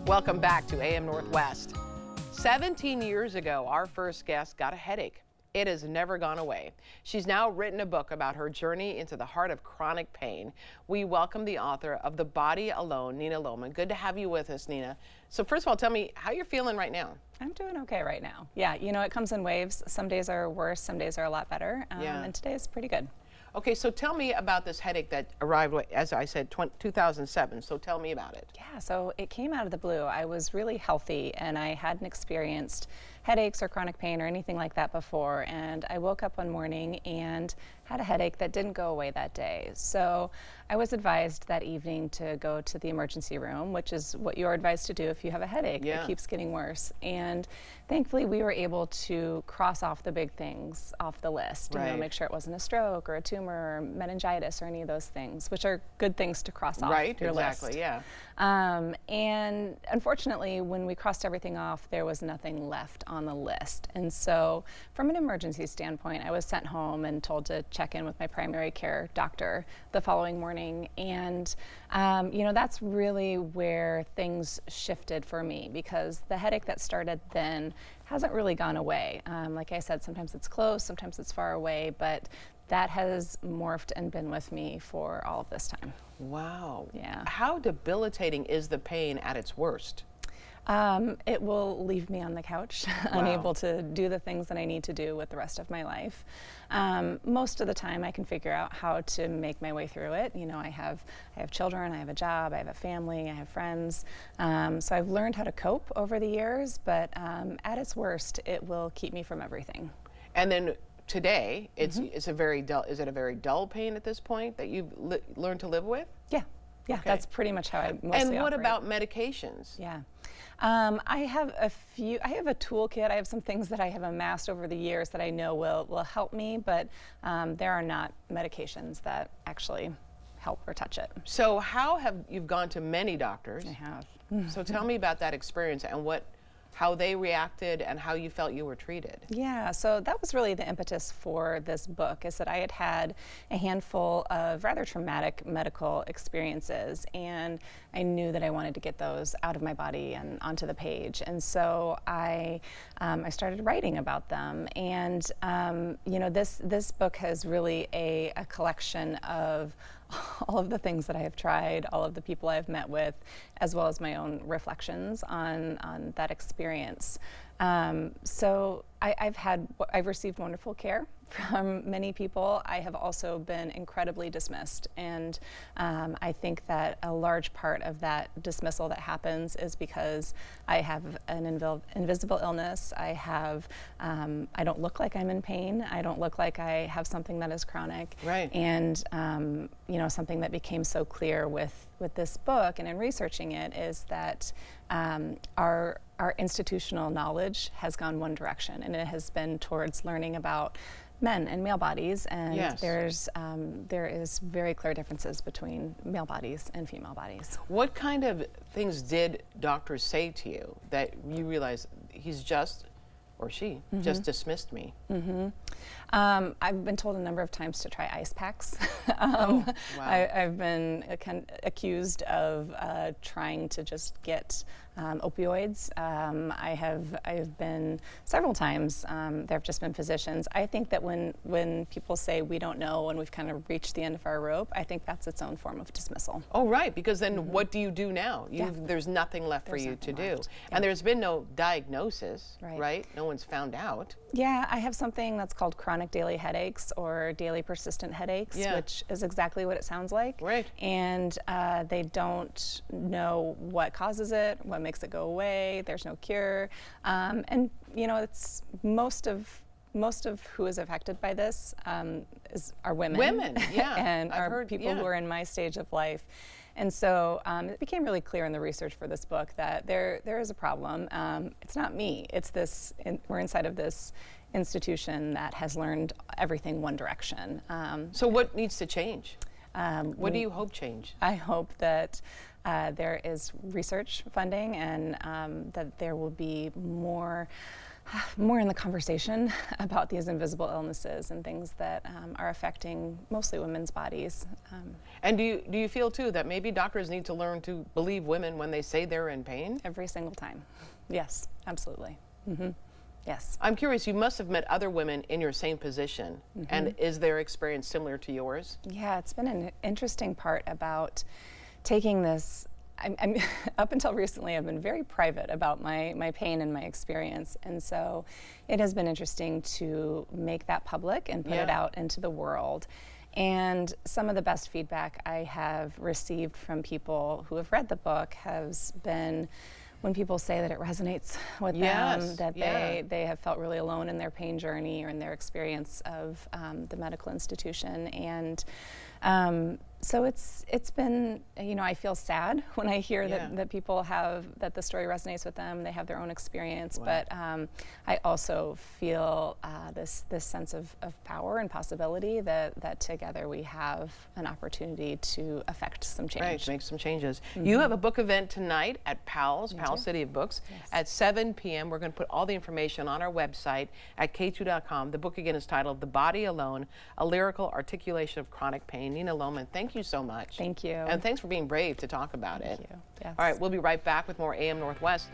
Welcome back to AM Northwest. 17 years ago, our first guest got a headache. It has never gone away. She's now written a book about her journey into the heart of chronic pain. We welcome the author of The Body Alone, Nina Lohman. Good to have you with us, Nina. So first of all, tell me how you're feeling right now. I'm doing okay right now. Yeah, you know, it comes in waves. Some days are worse, some days are a lot better, and today is pretty good. Okay, so tell me about this headache that arrived, as I said, 2007. So tell me about it. Yeah, so it came out of the blue. I was really healthy and I hadn't experienced headaches or chronic pain or anything like that before. And I woke up one morning and had a headache that didn't go away that day. So I was advised that evening to go to the emergency room, which is what you're advised to do if you have a headache that keeps getting worse. And thankfully we were able to cross off the big things off the list, you know, make sure it wasn't a stroke or a tumor or meningitis or any of those things, which are good things to cross off your list. And unfortunately, when we crossed everything off, there was nothing left on the list. And so from an emergency standpoint, I was sent home and told to check in with my primary care doctor the following morning. And, you know, that's really where things shifted for me, because the headache that started then hasn't really gone away. Like I said, sometimes it's close, sometimes it's far away, but that has morphed and been with me for all of this time. Wow. Yeah. How debilitating is the pain at its worst? It will leave me on the couch, unable to do the things that I need to do with the rest of my life. Most of the time I can figure out how to make my way through it. You know, I have children, I have a job, I have a family, I have friends. So I've learned how to cope over the years, but at its worst, it will keep me from everything. And then today, it's a very dull, is it a very dull pain at this point that you've learned to live with? Yeah. Yeah, that's pretty much how I mostly And what operate. about medications? Yeah. I have a toolkit. I have some things that I have amassed over the years that I know will help me, but there are not medications that actually help or touch it. So how have you've gone to many doctors? I have. So tell me about that experience and how they reacted and how you felt you were treated. Yeah, so that was really the impetus for this book, is that I had had a handful of rather traumatic medical experiences, and I knew that I wanted to get those out of my body and onto the page. And so I started writing about them. And you know, this book has really a collection of all of the things that I have tried, all of the people I've met with, as well as my own reflections on that experience. So I've received wonderful care from many people. I have also been incredibly dismissed, and I think that a large part of that dismissal that happens is because I have an invisible illness. I don't look like I'm in pain. I don't look like I have something that is chronic. Right. And you know, something that became so clear with this book and in researching it is that our institutional knowledge has gone one direction, and it has been towards learning about men and male bodies, and there is very clear differences between male bodies and female bodies. What kind of things did doctors say to you that you realized he's just, or she, just dismissed me? I've been told a number of times to try ice packs. I've been accused of trying to just get opioids. I've been several times, there have just been physicians. I think that when people say we don't know when we've kind of reached the end of our rope, I think that's its own form of dismissal. Oh, right, because then what do you do now? There's nothing left for you to do. And there's been no diagnosis, right? No one's found out. Yeah, I have something that's called chronic daily headaches or daily persistent headaches, which is exactly what it sounds like. Right. And they don't know what causes it, what makes it go away. There's no cure. And you know, it's most of who is affected by this are women. Women, yeah. And are people who are in my stage of life. And so it became really clear in the research for this book that there is a problem. It's not me. It's we're inside of this institution that has learned everything one direction. So what needs to change? What do you hope change? I hope that there is research funding, and that there will be more more in the conversation about these invisible illnesses and things that are affecting mostly women's bodies. And do you feel too that maybe doctors need to learn to believe women when they say they're in pain? Every single time. Yes, absolutely. Mm-hmm. Yes. I'm curious, you must have met other women in your same position, and is their experience similar to yours? Yeah, it's been an interesting part about taking this. I'm up until recently, I've been very private about my pain and my experience, and so it has been interesting to make that public and put it out into the world. And some of the best feedback I have received from people who have read the book has been when people say that it resonates with them, that they have felt really alone in their pain journey or in their experience of the medical institution. And so it's been, I feel sad when I hear that people that the story resonates with them, they have their own experience, but I also feel this sense of power and possibility that together we have an opportunity to affect some change. Right, to make some changes. You have a book event tonight at Powell's City of Books at 7 p.m. We're going to put all the information on our website at k2.com. The book again is titled The Body Alone, A Lyrical Articulation of Chronic Pain. Nina Lohman, thank you so much. Thank you. And thanks for being brave to talk about it. Thank you. Yes. All right, we'll be right back with more AM Northwest